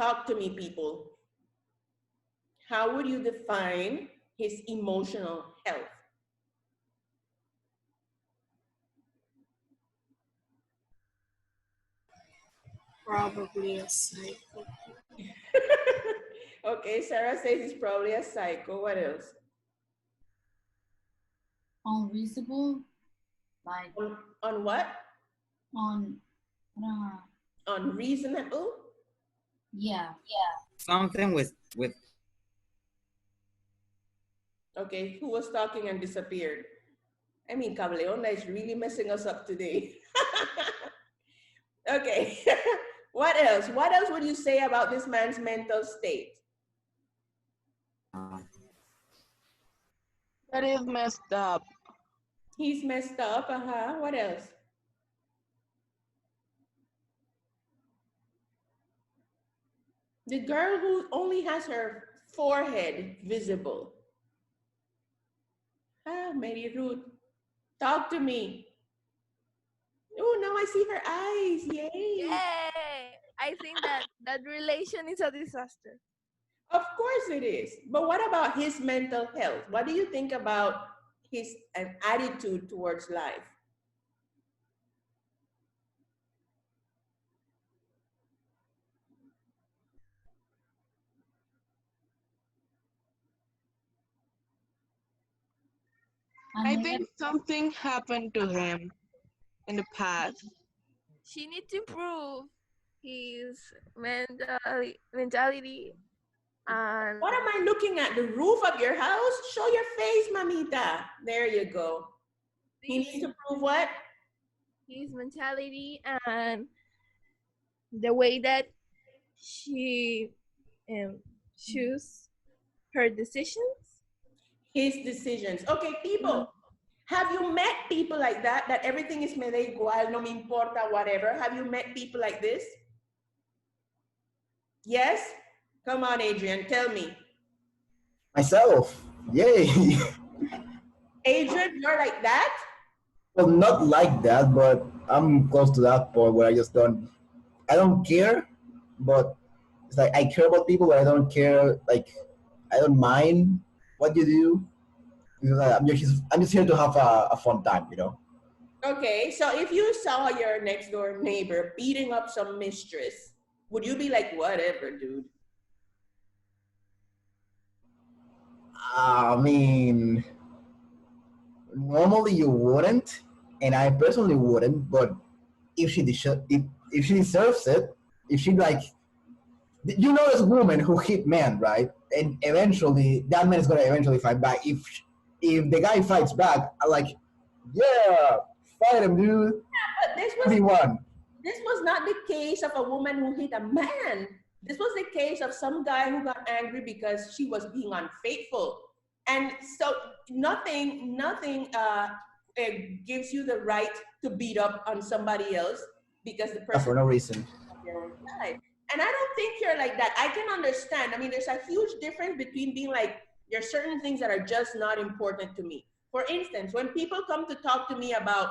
Talk to me, people. How would you define his emotional health? Probably a psycho. Okay, Sarah says he's probably a psycho. What else? Unreasonable, like On what? on, Unreasonable? yeah. Something with Okay, who was talking and disappeared? I mean, Cableonda is really messing us up today. Okay, what else? What else would you say about this man's mental state? That is messed up. He's messed up, What else? The girl who only has her forehead visible. Mary Ruth, talk to me. Oh, now I see her eyes. Yay. Yay! I think that relation is a disaster. Of course it is. But what about his mental health? What do you think about his attitude towards life? I think something happened to him in the past. She needs to improve his mentality. And What am I looking at? The roof of your house? Show your face, mamita. There you go. He needs to prove what? his mentality and the way that she choose her decisions. His decisions. Okay, people. Have you met people like that? That everything is me da igual, no me importa, whatever. Have you met people like this? Yes? Come on, Adrian, tell me. Myself, yay. Adrian, you're like that? Well, not like that, but I'm close to that point where I don't care, but it's like I care about people, but I don't care, like, I don't mind what you do. Because I'm just here to have a fun time, you know? Okay, so if you saw your next door neighbor beating up some mistress, would you be like, whatever, dude? I mean, normally you wouldn't, and I personally wouldn't, but if if she deserves it, if she like, you know, there's a woman who hit man, right? And eventually, that man is gonna eventually fight back. If the guy fights back, I'm like, yeah, fight him, dude. But this was not the case of a woman who hit a man. This was the case of some guy who got angry because she was being unfaithful. And so nothing gives you the right to beat up on somebody else because the person For no reason. their own life. And I don't think you're like that. I can understand. I mean, there's a huge difference between being like, there's certain things that are just not important to me. For instance, when people come to talk to me about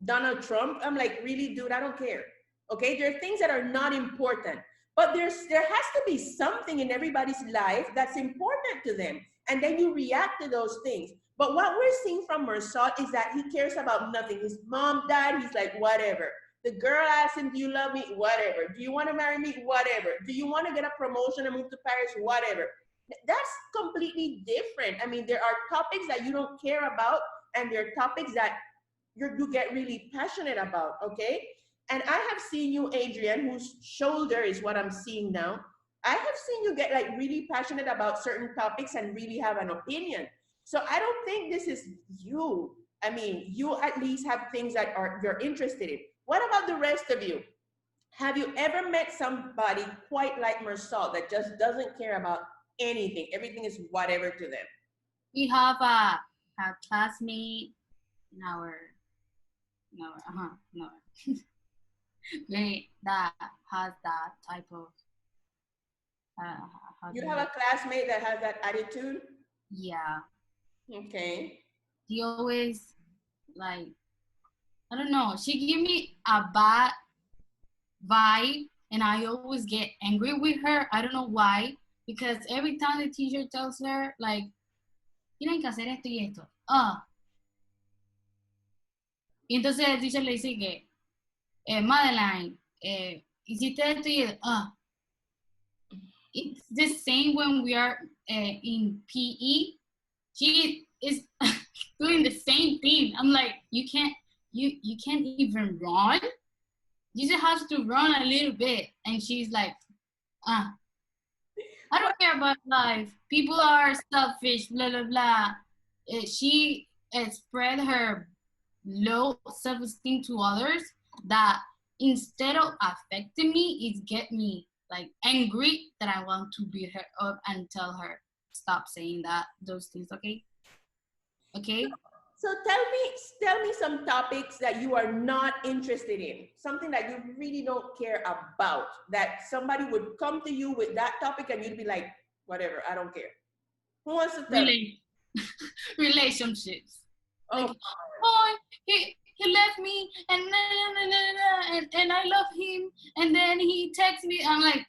Donald Trump, I'm like, really, dude, I don't care. Okay, there are things that are not important, but there has to be something in everybody's life that's important to them, and then you react to those things. But what we're seeing from Mersal is that he cares about nothing. His mom died, he's like, whatever. The girl asked him, do you love me? Whatever. Do you want to marry me? Whatever. Do you want to get a promotion and move to Paris? Whatever. That's completely different. I mean, there are topics that you don't care about, and there are topics that you get really passionate about, okay? And I have seen you, Adrian, whose shoulder is what I'm seeing now. I have seen you get like really passionate about certain topics and really have an opinion. So I don't think this is you. I mean, you at least have things that you're interested in. What about the rest of you? Have you ever met somebody quite like Mersal that just doesn't care about anything? Everything is whatever to them. We have a classmate in our that has that type of You have a classmate that has that attitude? Yeah. Okay. He always, like, I don't know, she give me a bad vibe and I always get angry with her. I don't know why, because every time the teacher tells her, like, tienen que hacer esto y esto. Y entonces el teacher le dice que, Madeline, hiciste esto y esto. It's the same when we are in PE. She is doing the same thing. I'm like, you can't even run. You just have to run a little bit. And she's like, I don't care about life. People are selfish, blah, blah, blah. She spread her low self-esteem to others that instead of affecting me, it get me like angry that I want to beat her up and tell her, stop saying those things, okay? Okay? So tell me some topics that you are not interested in, something that you really don't care about, that somebody would come to you with that topic and you'd be like, whatever, I don't care. Who wants to tell me? Relationships. Oh, Like, oh, he left me and I love him, and then he texts me. I'm like,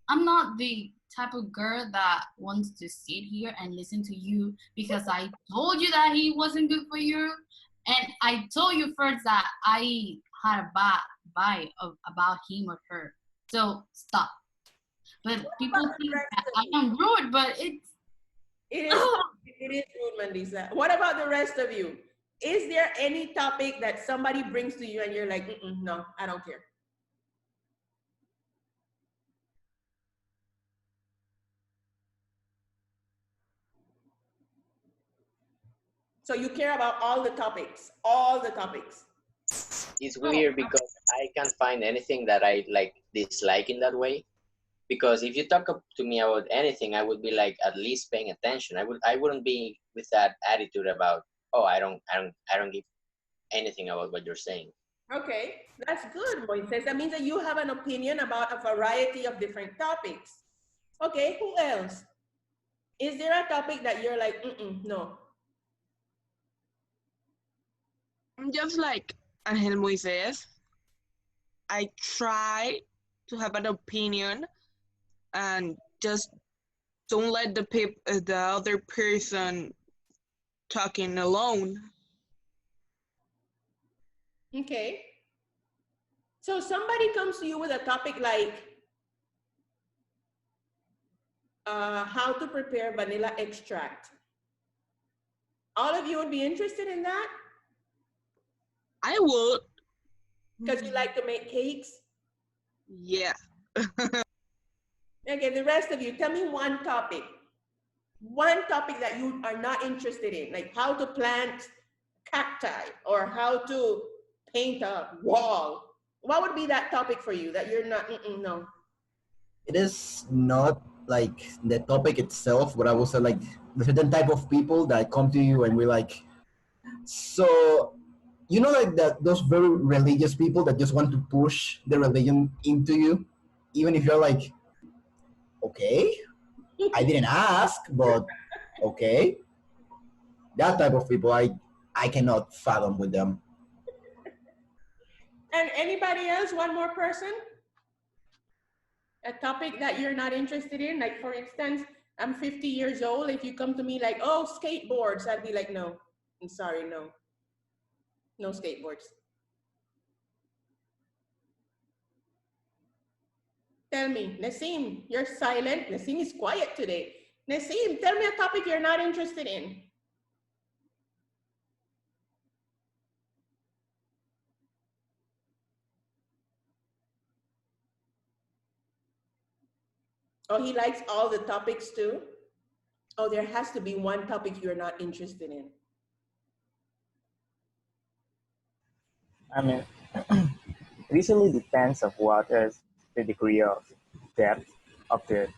I'm not the type of girl that wants to sit here and listen to you because I told you that he wasn't good for you, and I told you first that I had a bad vibe about him or her. So stop. But people think that I am rude, but it is rude, Mandisa. What about the rest of you? Is there any topic that somebody brings to you and you're like, no, I don't care? So you care about all the topics, all the topics. It's weird because I can't find anything that I like dislike in that way. Because if you talk to me about anything, I would be like at least paying attention. I wouldn't be with that attitude about, oh, I don't give anything about what you're saying. Okay, that's good, Moises. That means that you have an opinion about a variety of different topics. Okay, who else? Is there a topic that you're like, no? I'm just like Angel Moises. I try to have an opinion and just don't let the other person talking alone. Okay. So somebody comes to you with a topic like how to prepare vanilla extract. All of you would be interested in that? I would. Because you like to make cakes? Yeah. Okay, the rest of you, tell me one topic. One topic that you are not interested in, like how to plant cacti or how to paint a wall. What would be that topic for you that you're not, no? It is not like the topic itself, but I will say like the certain type of people that come to you and we're like, so you know, like that those very religious people that just want to push the religion into you, even if you're like, okay, I didn't ask, but okay. That type of people, I cannot fathom with them. And anybody else? One more person? A topic that you're not interested in? Like, for instance, I'm 50 years old. If you come to me like, oh, skateboards, I'd be like, no, I'm sorry, no. No skateboards. Tell me, Nassim, you're silent. Nassim is quiet today. Nassim, tell me a topic you're not interested in. Oh, he likes all the topics too? Oh, there has to be one topic you're not interested in. I mean, it usually depends of what is the degree of depth of the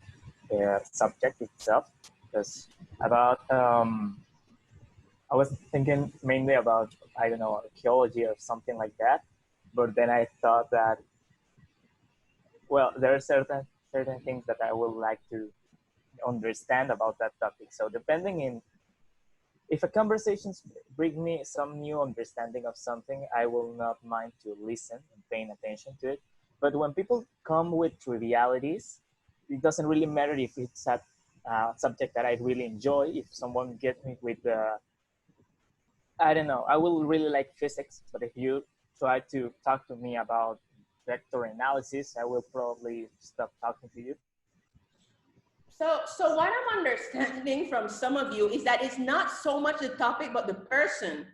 subject itself. Because about, I was thinking mainly about, I don't know, archaeology or something like that. But then I thought that, well, there are certain things that I would like to understand about that topic. So depending in, if a conversation bring me some new understanding of something, I will not mind to listen and paying attention to it. But when people come with trivialities, it doesn't really matter if it's a subject that I really enjoy. If someone gets me with I don't know, I will really like physics, but if you try to talk to me about vector analysis, I will probably stop talking to you. So what I'm understanding from some of you is that it's not so much the topic, but the person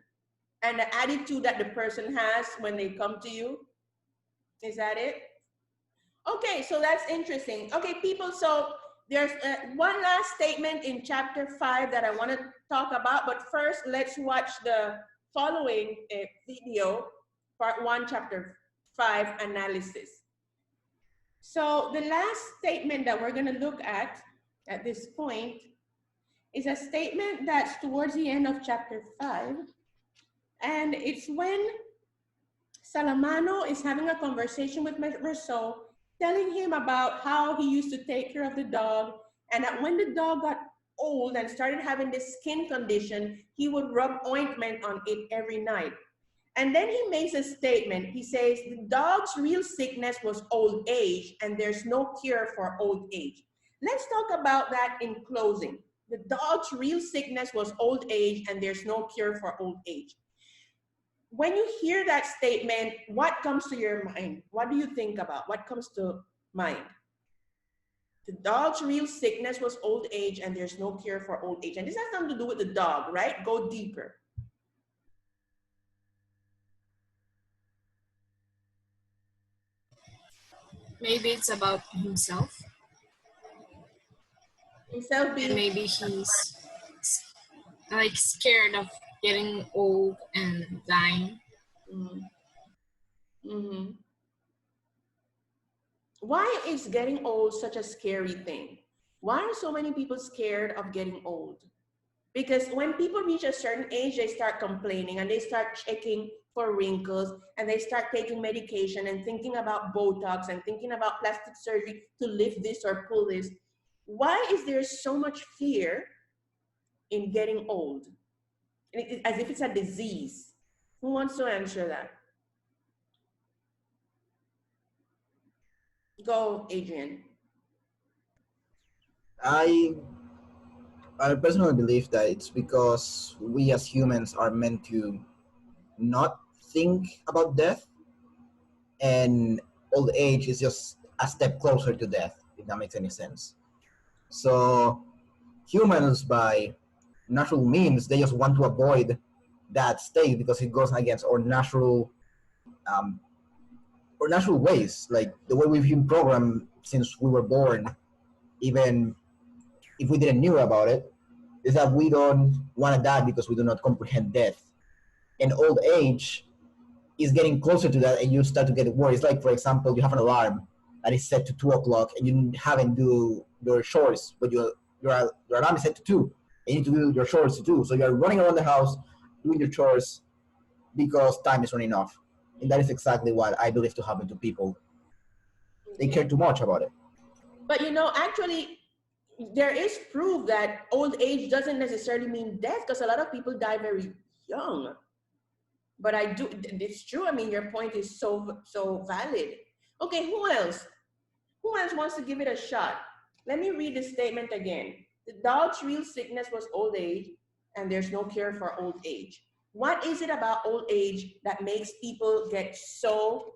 and the attitude that the person has when they come to you. Is that it? Okay, so that's interesting. Okay, people, so there's one last statement in chapter 5 that I want to talk about, but first let's watch the following video, part 1, chapter 5, analysis. So the last statement that we're going to look at this point is a statement that's towards the end of chapter 5, and it's when Salamano is having a conversation with Rousseau, telling him about how he used to take care of the dog, and that when the dog got old and started having this skin condition, he would rub ointment on it every night. And then he makes a statement. He says, the dog's real sickness was old age, and there's no cure for old age. Let's talk about that in closing. The dog's real sickness was old age, and there's no cure for old age. When you hear that statement, what comes to your mind? What do you think about? What comes to mind? The dog's real sickness was old age, and there's no cure for old age. And this has nothing to do with the dog, right? Go deeper. Maybe it's about himself. Himself being... And maybe he's like scared of getting old and dying. Mm-hmm. Why is getting old such a scary thing? Why are so many people scared of getting old? Because when people reach a certain age, they start complaining and they start checking for wrinkles and they start taking medication and thinking about Botox and thinking about plastic surgery to lift this or pull this. Why is there so much fear in getting old? As if it's a disease. Who wants to answer that? Go, Adrian. I personally believe that it's because we as humans are meant to not think about death, and old age is just a step closer to death, if that makes any sense. So humans, by natural means, they just want to avoid that state because it goes against our natural ways, like the way we've been programmed since we were born. Even if we didn't know about it, is that we don't want to die because we do not comprehend death. And old age is getting closer to that, and you start to get worried. It's like, for example, you have an alarm that is set to 2 o'clock, and you haven't do your chores, but your alarm is set to 2. And you need to do your chores to 2. So you're running around the house doing your chores because time is running off. And that is exactly what I believe to happen to people. They care too much about it. But you know, actually, there is proof that old age doesn't necessarily mean death, because a lot of people die very young. But it's true. I mean, your point is so valid. Okay, who else? Who else wants to give it a shot? Let me read the statement again. The dog's real sickness was old age, and there's no cure for old age. What is it about old age that makes people get so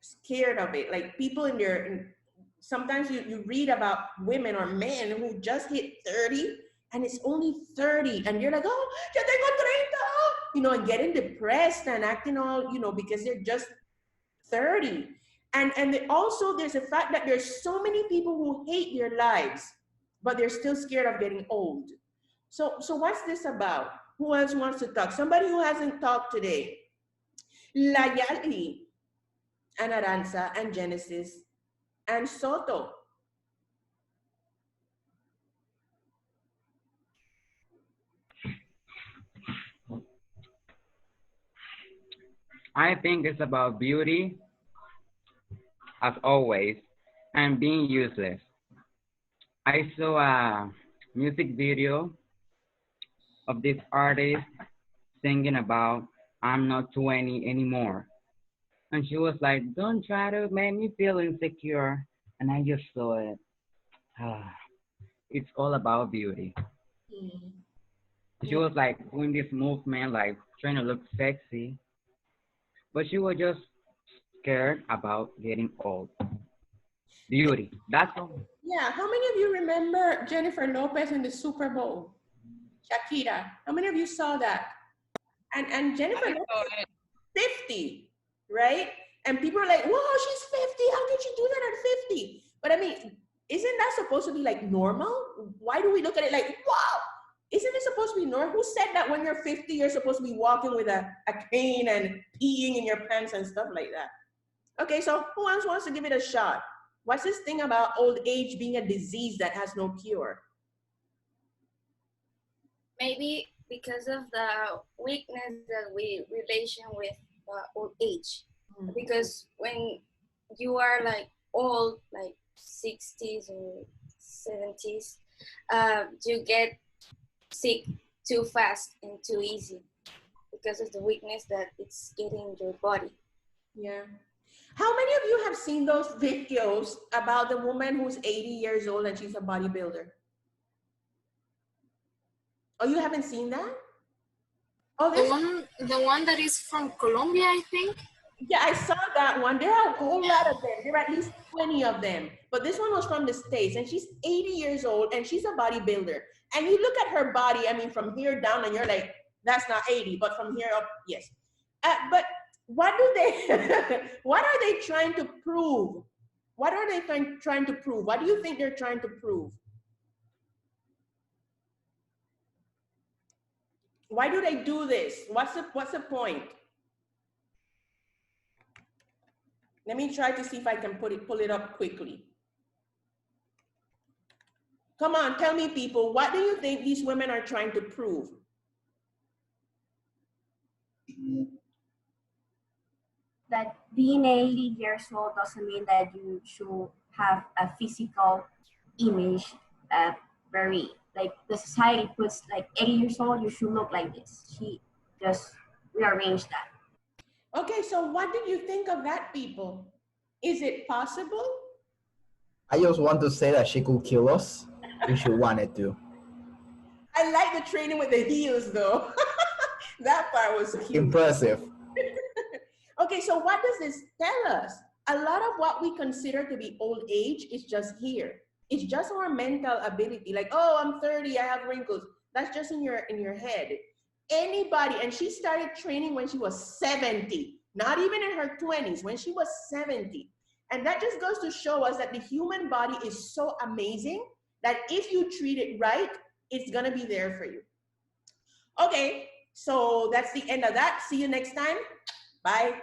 scared of it? Like people sometimes you read about women or men who just hit 30 and it's only 30 and you're like, oh, ya tengo 30, and getting depressed and acting all, because they're just 30. And also there's a fact that there's so many people who hate their lives, but they're still scared of getting old. So what's this about? Who else wants to talk? Somebody who hasn't talked today. Layali and Aranza and Genesis and Soto. I think it's about beauty, as always, and being useless. I saw a music video of this artist singing about, I'm not 20 anymore. And she was like, don't try to make me feel insecure. And I just saw it. Ah, it's all about beauty. Mm. She was like doing this movement, like trying to look sexy, but she was just scared about getting old. Beauty. That's all. Yeah, how many of you remember Jennifer Lopez in the Super Bowl? Shakira. How many of you saw that? And Jennifer I Lopez saw is it. 50, right? And people are like, whoa, she's 50. How did she do that at 50? But I mean, isn't that supposed to be like normal? Why do we look at it like, wow? Isn't it supposed to be normal? Who said that when you're 50, you're supposed to be walking with a cane and peeing in your pants and stuff like that? Okay, so who else wants to give it a shot? What's this thing about old age being a disease that has no cure? Maybe because of the weakness that we relation with old age. Because when you are like old, like 60s or 70s, you get sick too fast and too easy because of the weakness that it's getting your body. Yeah. How many of you have seen those videos about the woman who's 80 years old and she's a bodybuilder? Oh, you haven't seen that? Oh, The one that is from Colombia, I think. yeah, I saw that one. There are a whole lot of them. There are at least 20 of them. But this one was from the States, and she's 80 years old, and she's a bodybuilder. And you look at her body, I mean, from here down, and you're like, that's not 80, but from here up, yes. But what do they, what are they trying to prove? What are they trying to prove? What do you think they're trying to prove? Why do they do this? What's the point? Let me try to see if I can pull it up quickly. Come on, tell me, people, what do you think these women are trying to prove? That being 80 years old doesn't mean that you should have a physical image that very, like the society puts like 80 years old, you should look like this. She just rearranged that. Okay, so what did you think of that, people? Is it possible? I just want to say that she could kill us if she wanted to. I like the training with the heels, though. That part was cute. Impressive. Okay, so what does this tell us? A lot of what we consider to be old age is just here. It's just our mental ability. Like, oh, I'm 30, I have wrinkles. That's just in your head. Anybody, and she started training when she was 70, not even in her 20s, when she was 70. And that just goes to show us that the human body is so amazing that if you treat it right, it's gonna be there for you. Okay, so that's the end of that. See you next time. Bye.